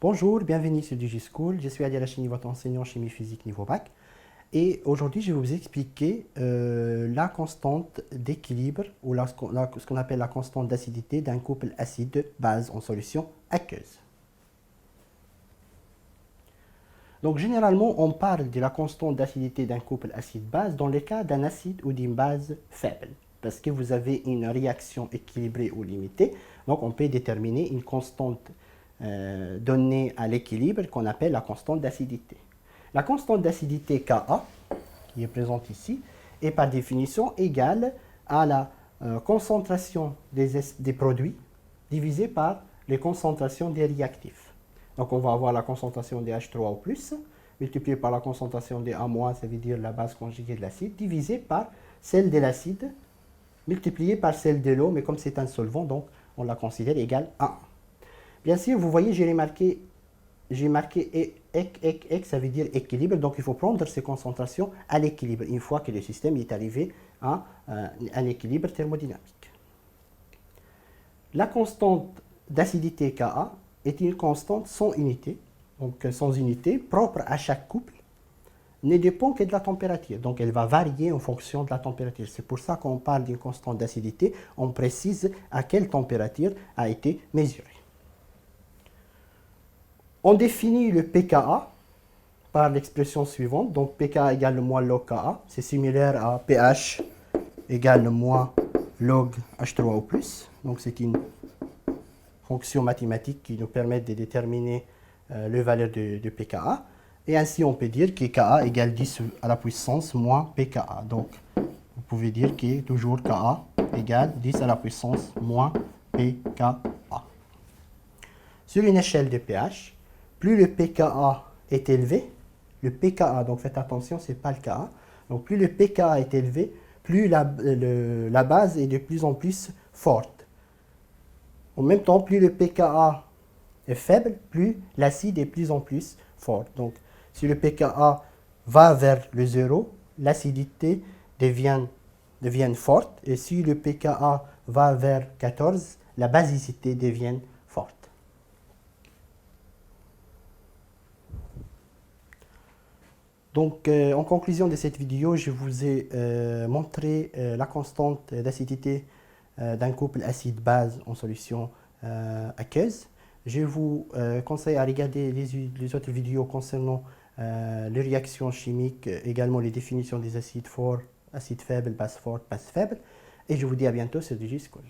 Bonjour, bienvenue sur DigiSchool. Je suis Adi Rachini, votre enseignant chimie physique niveau bac. Et aujourd'hui, je vais vous expliquer la constante d'équilibre ou ce qu'on appelle la constante d'acidité d'un couple acide-base en solution aqueuse. Donc, généralement, on parle de la constante d'acidité d'un couple acide-base dans le cas d'un acide ou d'une base faible, parce que vous avez une réaction équilibrée ou limitée. Donc, on peut déterminer une constante donnée à l'équilibre qu'on appelle la constante d'acidité. La constante d'acidité Ka, qui est présente ici, est par définition égale à la concentration des produits divisée par les concentrations des réactifs. Donc on va avoir la concentration des H3O+, multipliée par la concentration des A-, ça veut dire la base conjuguée de l'acide, divisée par celle de l'acide, multipliée par celle de l'eau, mais comme c'est un solvant, donc on la considère égale à 1. Bien sûr, vous voyez, j'ai marqué ça veut dire équilibre, donc il faut prendre ces concentrations à l'équilibre, une fois que le système est arrivé à un équilibre thermodynamique. La constante d'acidité Ka est une constante sans unité, donc sans unité, propre à chaque couple, ne dépend que de la température, donc elle va varier en fonction de la température. C'est pour ça qu'on parle d'une constante d'acidité, on précise à quelle température a été mesurée. On définit le pKa par l'expression suivante. Donc, pKa égale le moins log Ka. C'est similaire à pH égale le moins log H3O+. Donc, c'est une fonction mathématique qui nous permet de déterminer le valeur de pKa. Et ainsi, on peut dire que Ka égale 10 à la puissance moins pKa. Donc, vous pouvez dire que toujours Ka égale 10 à la puissance moins pKa. Sur une échelle de pH, plus le pKa est élevé, le pKa, donc faites attention, ce n'est pas le Ka, donc plus le pKa est élevé, plus la base est de plus en plus forte. En même temps, plus le pKa est faible, plus l'acide est de plus en plus fort. Donc, si le pKa va vers le 0, l'acidité devient forte, et si le pKa va vers 14, la basicité devient forte. Donc, en conclusion de cette vidéo, je vous ai montré la constante d'acidité d'un couple acide-base en solution aqueuse. Je vous conseille à regarder les autres vidéos concernant les réactions chimiques, également les définitions des acides forts, acides faibles, bases fortes, bases faibles. Et je vous dis à bientôt sur DigiSchool.